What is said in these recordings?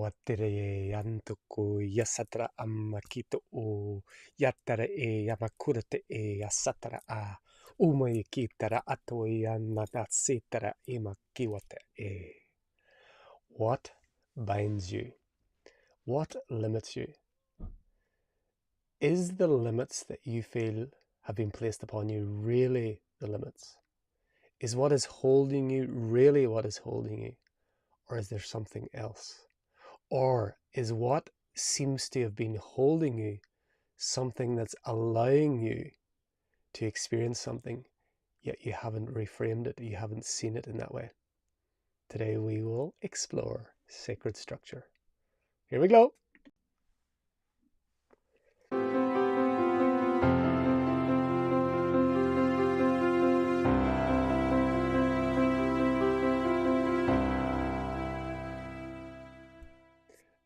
Awatere yantuku yasatra amakito o yatara e yamakurate e yasatra a umayikitara atoi yanadatsitara imakiwate e. What binds you? What limits you? Is the limits that you feel have been placed upon you really the limits? Is what is holding you really what is holding you? Or is there something else? Or is what seems to have been holding you something that's allowing you to experience something, yet you haven't reframed it, you haven't seen it in that way? Today we will explore sacred structure. Here we go.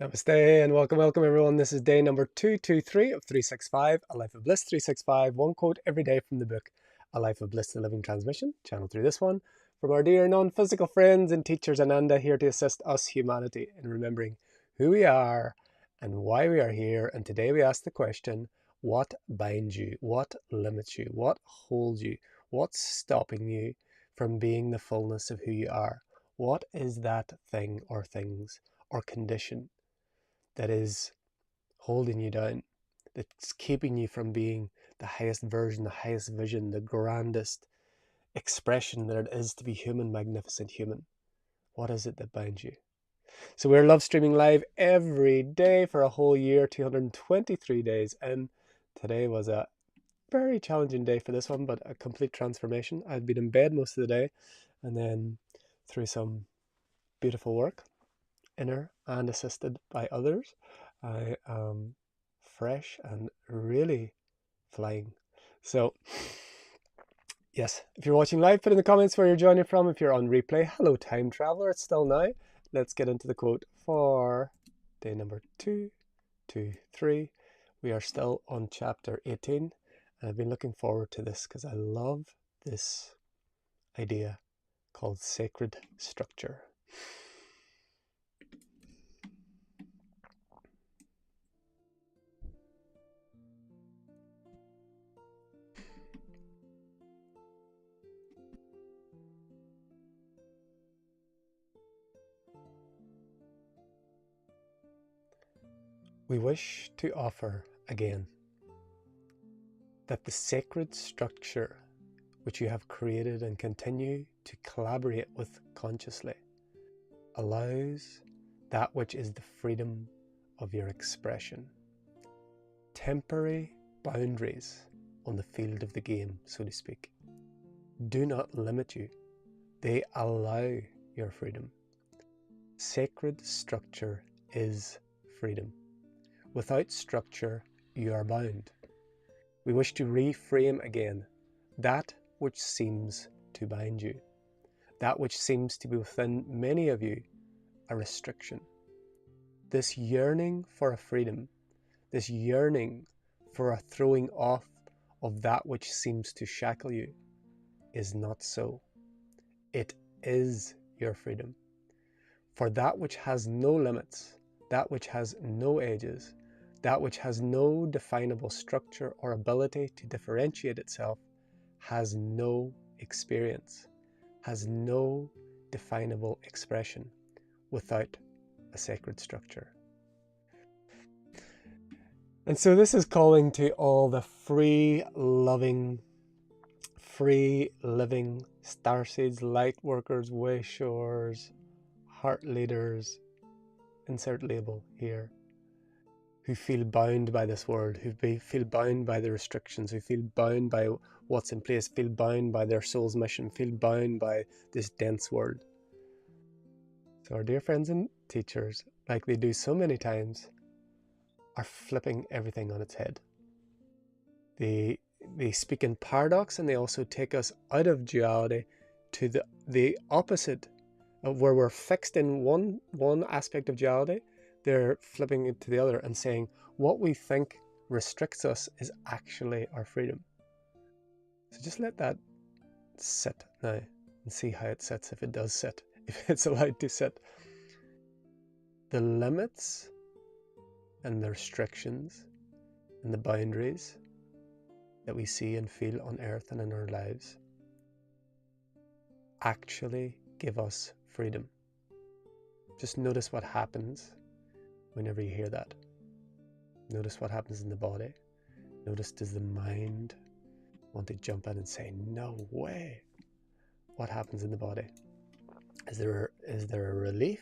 Namaste and welcome everyone. This is day number 223 of 365, A Life of Bliss 365, one quote every day from the book, A Life of Bliss, the Living Transmission, channeled through this one, from our dear non-physical friends and teachers AnandA, here to assist us humanity in remembering who we are and why we are here. And today we ask the question, what binds you? What limits you? What holds you? What's stopping you from being the fullness of who you are? What is that thing or things or condition that is holding you down, that's keeping you from being the highest version, the highest vision, the grandest expression that it is to be human, magnificent human? What is it that binds you? So we're live streaming live every day for a whole year, 223 days, and today was a very challenging day for this one, but a complete transformation. I'd been in bed most of the day, and then through some beautiful work, inner and assisted by others, I am fresh and really flying. So yes, if you're watching live, put in the comments where you're joining from. If you're on replay, hello time traveler, it's still now. Let's get into the quote for day number 223. We are still on chapter 18, and I've been looking forward to this because I love this idea called sacred structure. We wish to offer again that the sacred structure which you have created and continue to collaborate with consciously allows that which is the freedom of your expression. Temporary boundaries on the field of the game, so to speak, do not limit you. They allow your freedom. Sacred structure is freedom. Without structure, you are bound. We wish to reframe again that which seems to bind you, that which seems to be within many of you a restriction. This yearning for a freedom, this yearning for a throwing off of that which seems to shackle you is not so. It is your freedom. For that which has no limits, that which has no edges, that which has no definable structure or ability to differentiate itself, has no experience, has no definable expression without a sacred structure. And so this is calling to all the free, loving, free living starseeds, light workers, way showers, heart leaders, insert label here, who feel bound by this world, who feel bound by the restrictions, who feel bound by what's in place, feel bound by their soul's mission, feel bound by this dense world. So our dear friends and teachers, like they do so many times, are flipping everything on its head. They speak in paradox, and they also take us out of duality to the opposite of where we're fixed in one aspect of duality. They're flipping it to the other and saying what we think restricts us is actually our freedom. So just let that sit now and see how it sits, if it does sit, if it's allowed to sit. the limits and the restrictions and the boundaries that we see and feel on earth and in our lives actually give us freedom. Just notice what happens whenever you hear that. Notice what happens in the body. Notice, does the mind want to jump in and say, no way? What happens in the body? Is there a relief,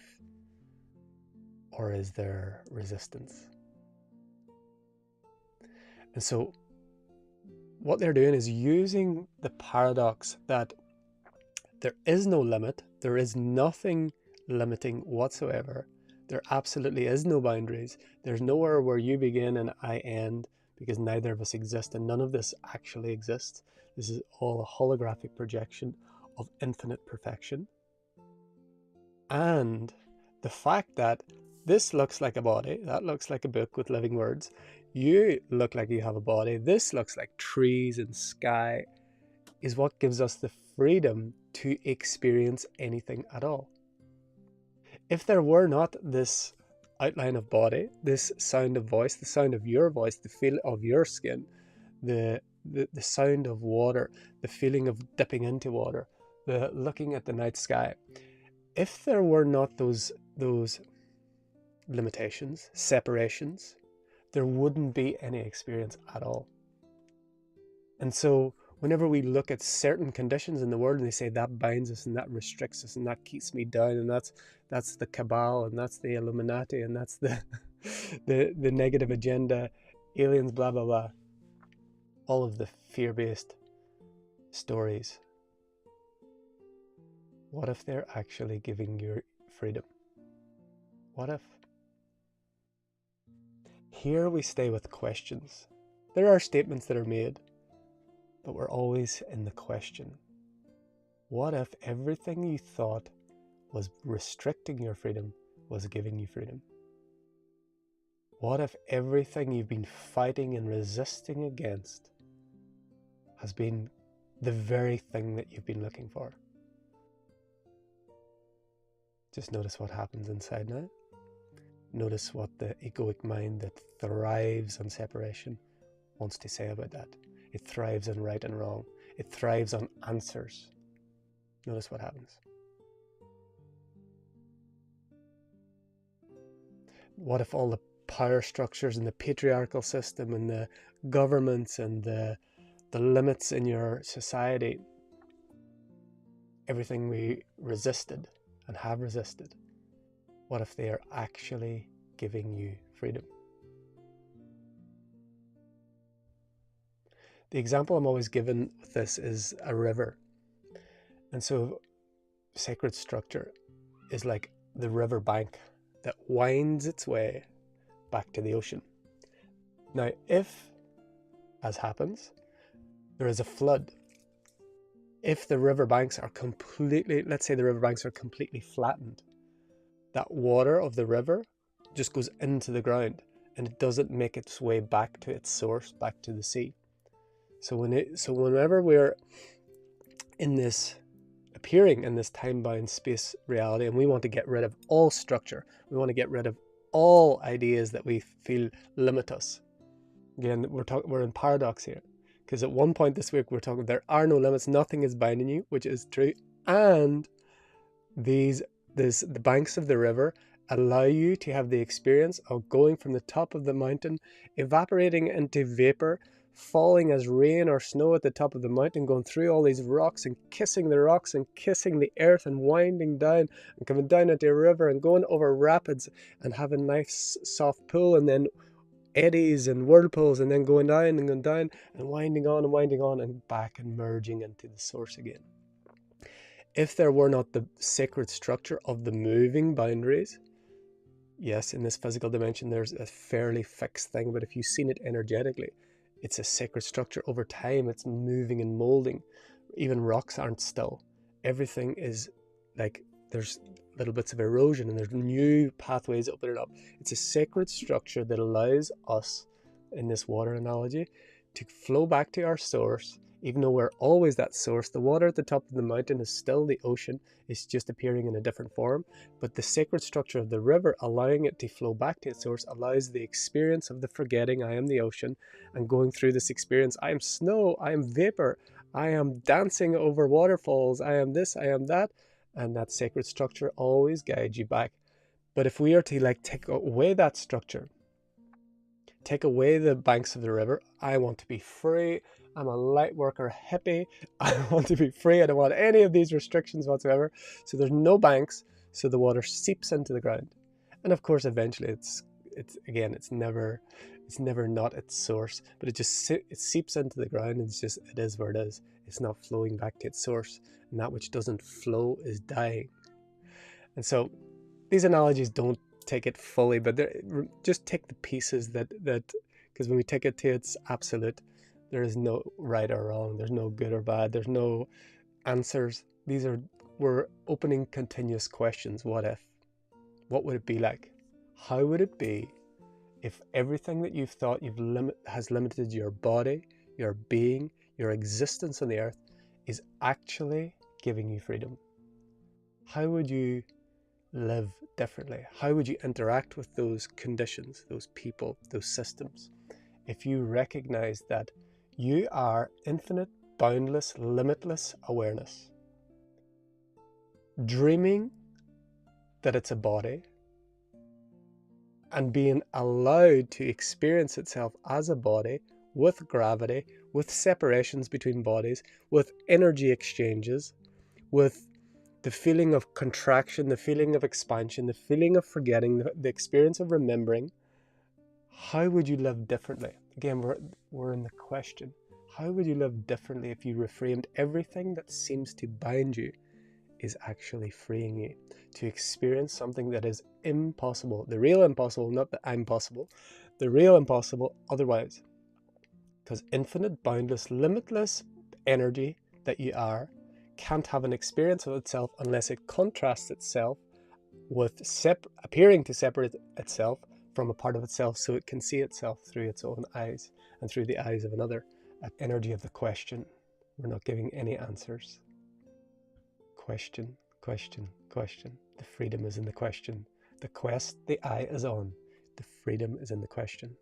or is there resistance? And so what they're doing is using the paradox that there is no limit, there is nothing limiting whatsoever. There absolutely is no boundaries. There's nowhere where you begin and I end, because neither of us exist, and none of this actually exists. This is all a holographic projection of infinite perfection. And the fact that this looks like a body, that looks like a book with living words, you look like you have a body, this looks like trees and sky, is what gives us the freedom to experience anything at all. If there were not this outline of body, this sound of voice, the sound of your voice, the feel of your skin, the sound of water, the feeling of dipping into water, the looking at the night sky, if there were not those limitations, separations, there wouldn't be any experience at all. And so whenever we look at certain conditions in the world and they say that binds us and that restricts us and that keeps me down, and that's the cabal and that's the Illuminati and that's the the negative agenda, aliens, blah blah blah, all of the fear-based stories, what if they're actually giving you freedom? What if? Here we stay with questions. There are statements that are made, but we're always in the question. What if everything you thought was restricting your freedom was giving you freedom? What if everything you've been fighting and resisting against has been the very thing that you've been looking for? Just notice what happens inside now. Notice what the egoic mind that thrives on separation wants to say about that. It thrives on right and wrong. It thrives on answers. Notice what happens. What if all the power structures and the patriarchal system and the governments and the limits in your society, everything we resisted and have resisted, what if they are actually giving you freedom? The example I'm always given with this is a river. And so sacred structure is like the river bank that winds its way back to the ocean. Now, if, as happens, there is a flood, if the river banks are completely, let's say the river banks are completely flattened, that water of the river just goes into the ground and it doesn't make its way back to its source, back to the sea. So whenever we're in this, appearing in this time-bound space reality, and we want to get rid of all structure, we want to get rid of all ideas that we feel limit us. Again, we're in paradox here, because at one point this week we're talking there are no limits, nothing is binding you, which is true, and the banks of the river allow you to have the experience of going from the top of the mountain, evaporating into vapor, falling as rain or snow at the top of the mountain, going through all these rocks and kissing the rocks and kissing the earth and winding down and coming down into a river and going over rapids and having a nice soft pool and then eddies and whirlpools and then going down and winding on and back and merging into the source again. If there were not the sacred structure of the moving boundaries, yes, in this physical dimension there's a fairly fixed thing, but if you've seen it energetically, it's a sacred structure over time. It's moving and molding. Even rocks aren't still. Everything is like there's little bits of erosion and there's new pathways opening up. It's a sacred structure that allows us, in this water analogy, to flow back to our source Even though we're always that source, the water at the top of the mountain is still the ocean. It's just appearing in a different form. But the sacred structure of the river, allowing it to flow back to its source, allows the experience of the forgetting I am the ocean, and going through this experience, I am snow, I am vapor, I am dancing over waterfalls, I am this, I am that. And that sacred structure always guides you back. But if we are to like take away that structure, take away the banks of the river, I want to be free. I'm a light worker hippie. I want to be free. I don't want any of these restrictions whatsoever. So there's no banks. So the water seeps into the ground. And of course, eventually it's never not its source, but it seeps into the ground. And it is where it is. It's not flowing back to its source. And that which doesn't flow is dying. And so these analogies don't take it fully, but just take the pieces that because when we take it to its absolute, there is no right or wrong, there's no good or bad, there's no answers. We're opening continuous questions. What if? What would it be like? How would it be if everything that you've thought has limited your body, your being, your existence on the earth is actually giving you freedom? How would you live differently? How would you interact with those conditions, those people, those systems, if you recognize that you are infinite, boundless, limitless awareness, dreaming that it's a body and being allowed to experience itself as a body with gravity, with separations between bodies, with energy exchanges, with the feeling of contraction, the feeling of expansion, the feeling of forgetting, the experience of remembering. How would you live differently? Again, we're in the question. How would you live differently if you reframed everything that seems to bind you is actually freeing you to experience something that is impossible? The real impossible, not the I'm possible. The real impossible otherwise. Because infinite, boundless, limitless energy that you are can't have an experience of itself unless it contrasts itself with appearing to separate itself from a part of itself, so it can see itself through its own eyes and through the eyes of another. That energy of the question. We're not giving any answers. Question, question, question. The freedom is in the question. The quest, the eye is on. The freedom is in the question.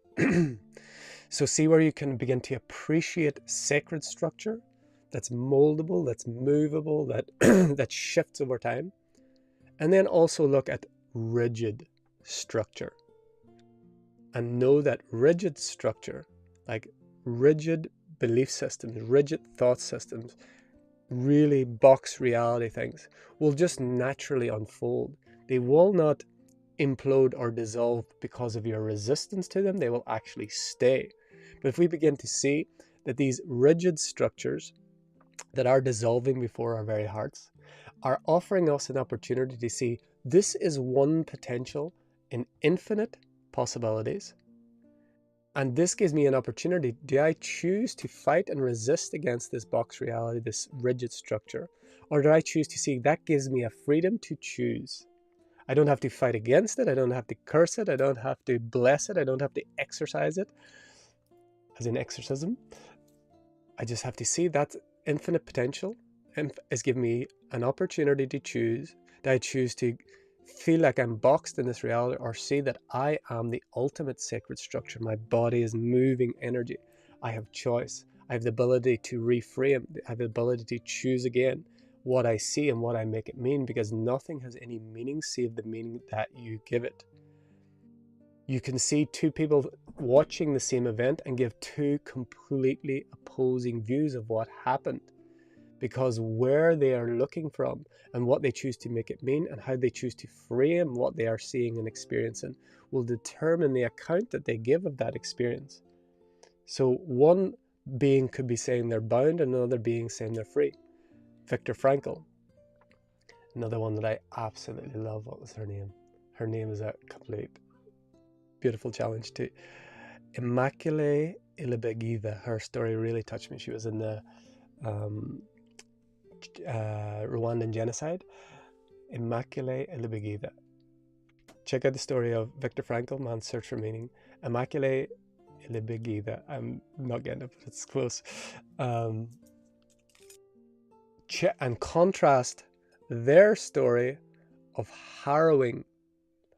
So see where you can begin to appreciate sacred structure that's moldable, that's movable, that that shifts over time. And then also look at rigid structure and know that rigid structure, like rigid belief systems, rigid thought systems, really box reality things, will just naturally unfold. They will not implode or dissolve because of your resistance to them. They will actually stay. But if we begin to see that these rigid structures that are dissolving before our very hearts are offering us an opportunity to see this is one potential in infinite possibilities. And this gives me an opportunity. Do I choose to fight and resist against this box reality, this rigid structure? Or do I choose to see that gives me a freedom to choose? I don't have to fight against it. I don't have to curse it. I don't have to bless it. I don't have to exercise it, as in exorcism. I just have to see that infinite potential is giving me an opportunity to choose. Do I choose to feel like I'm boxed in this reality, or see that I am the ultimate sacred structure? My body is moving energy. I have choice. I have the ability to reframe. I have the ability to choose again what I see and what I make it mean, because nothing has any meaning save the meaning that you give it. You can see two people watching the same event and give two completely opposing views of what happened, because where they are looking from and what they choose to make it mean and how they choose to frame what they are seeing and experiencing will determine the account that they give of that experience. So one being could be saying they're bound, and another being saying they're free. Viktor Frankl, another one that I absolutely love. What was her name? Her name is a complete beautiful challenge too. Immaculée Ilibagiza. Her story really touched me. She was in the Rwandan genocide. Immaculée Ilibagiza. Check out the story of Viktor Frankl, Man's Search for Meaning. Immaculée Ilibigi, that I'm not getting it, but it's close. Um, and contrast their story of harrowing,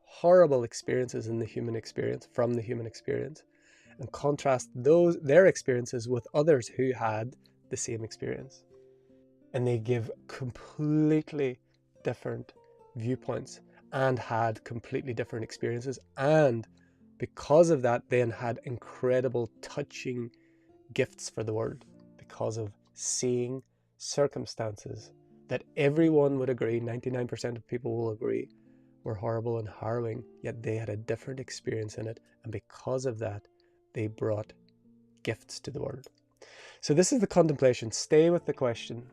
horrible experiences in the human experience, from the human experience, and contrast their experiences with others who had the same experience. And they give completely different viewpoints and had completely different experiences, and because of that then had incredible touching gifts for the world, because of seeing circumstances that everyone would agree, 99% of people will agree, were horrible and harrowing, yet they had a different experience in it, and because of that they brought gifts to the world. So this is the contemplation. Stay with the question.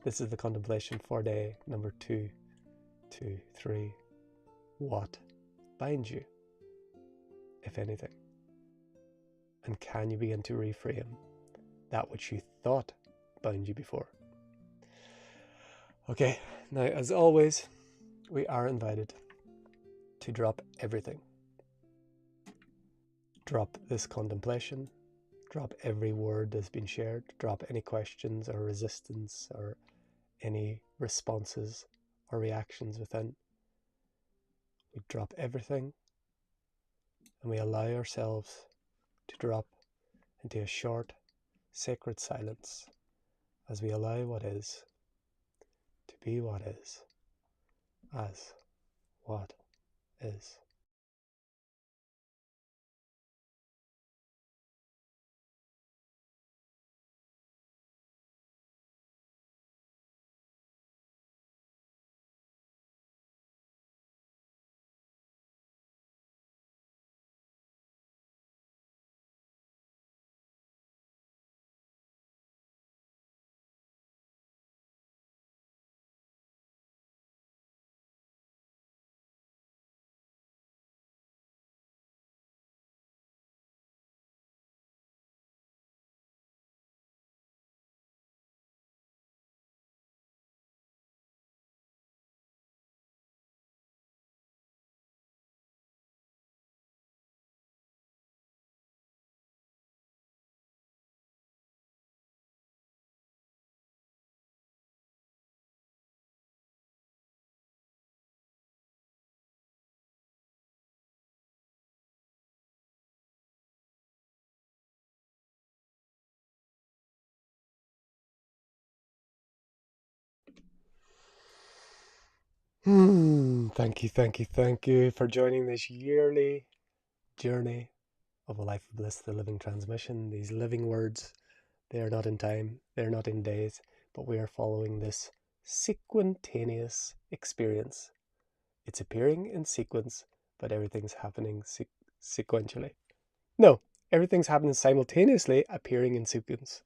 This is the contemplation for day number 223. What binds you, if anything? And can you begin to reframe that which you thought bound you before? Okay, now as always, we are invited to drop everything. Drop this contemplation, drop every word that's been shared, drop any questions or resistance or any responses or reactions within. We drop everything and we allow ourselves to drop into a short, sacred silence as we allow what is to be what is, as what is. Thank you, thank you, thank you for joining this yearly journey of A Life of Bliss, the living transmission. These living words, they are not in time, they're not in days, but we are following this sequentaneous experience. It's appearing in sequence, but everything's happening sequentially. No, everything's happening simultaneously, appearing in sequence.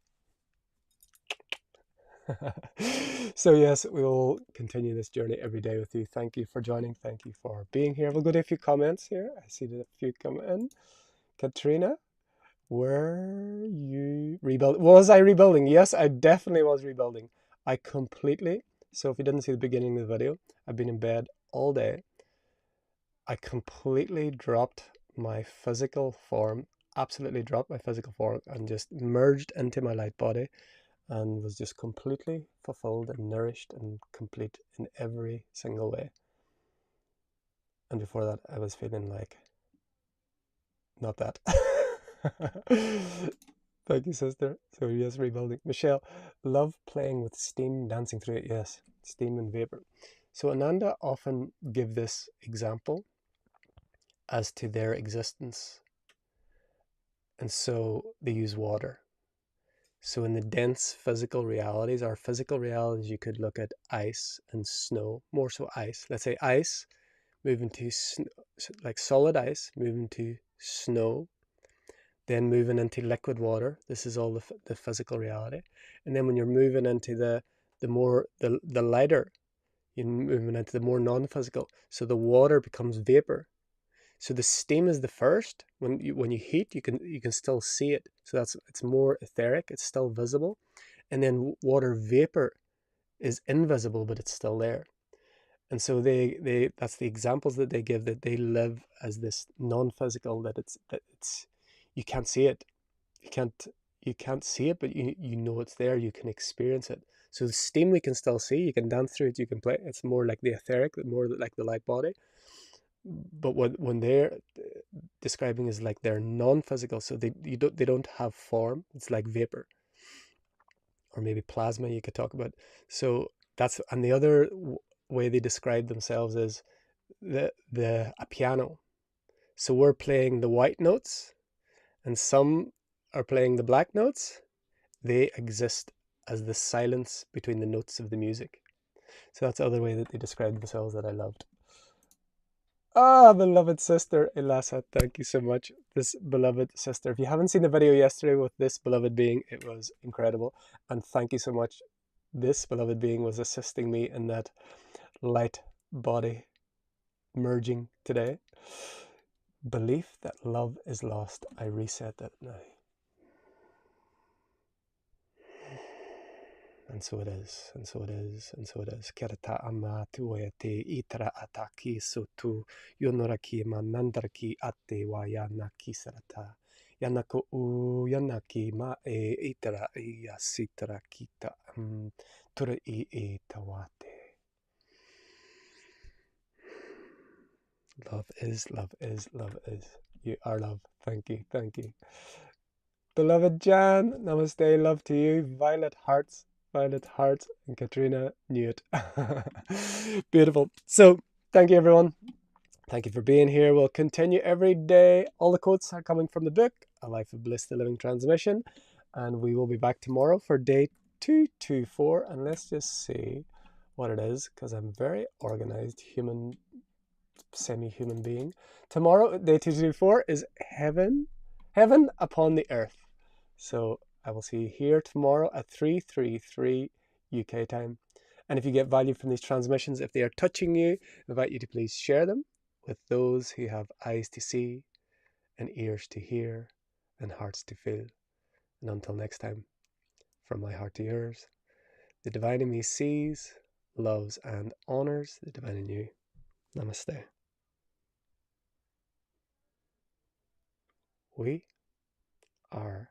So yes, we will continue this journey every day with you. Thank you for joining. Thank you for being here. We'll go to a few comments here. I see that a few come in. Katrina, were you rebuilding? Was I rebuilding? Yes, I definitely was rebuilding. I completely, so if you didn't see the beginning of the video, I've been in bed all day. I completely dropped my physical form, absolutely dropped my physical form and just merged into my light body and was just completely fulfilled and nourished and complete in every single way. And before that, I was feeling like not that. Thank you, sister. So yes, rebuilding. Michelle, love playing with steam, dancing through it. Yes, steam and vapor. So AnandA often give this example as to their existence. And so they use water. So in the dense physical realities, our physical realities, you could look at ice and snow, more so ice. Let's say ice, moving to like solid ice, moving to snow, then moving into liquid water. This is all the physical reality. And then when you're moving into the lighter, you're moving into the more non-physical. So the water becomes vapor. So the steam is the first. When you heat, you can still see it. So it's more etheric. It's still visible. And then water vapor is invisible, but it's still there. And so they that's the examples that they give, that they live as this non-physical, that it's you can't see it. You can't see it, but you know it's there. You can experience it. So the steam we can still see. You can dance through it. You can play. It's more like the etheric, more like the light body. But when they're describing is like they're non-physical, so they don't have form. It's like vapor or maybe plasma. You could talk about. So that's and the other way they describe themselves is a piano. So we're playing the white notes, and some are playing the black notes. They exist as the silence between the notes of the music. So that's the other way that they describe themselves that I loved. Ah, beloved sister Ilasa, thank you so much. This beloved sister. If you haven't seen the video yesterday with this beloved being, it was incredible. And thank you so much. This beloved being was assisting me in that light body merging today. Belief that love is lost. I reset that now. And so it is, and so it is, and so it is. Kerata ama tuete itra ataki sotu yonoraki manandaraki ate wa yanaki sarata. Yanako u yanaki ma itra sitra kita tura e tawate. Love is, love is, love is. You are love. Thank you, thank you. Beloved Jan, namaste, love to you. Violet Hearts, and Katrina knew it. Beautiful. So, thank you, everyone. Thank you for being here. We'll continue every day. All the quotes are coming from the book, A Life of Bliss, the Living Transmission. And we will be back tomorrow for day 224. And let's just see what it is, because I'm very organized human, semi-human being. Tomorrow, day 224 is heaven upon the earth. So I will see you here tomorrow at 3:33 UK time. And if you get value from these transmissions, if they are touching you, I invite you to please share them with those who have eyes to see and ears to hear and hearts to feel. And until next time, from my heart to yours, the divine in me sees, loves, and honors the divine in you. Namaste. We are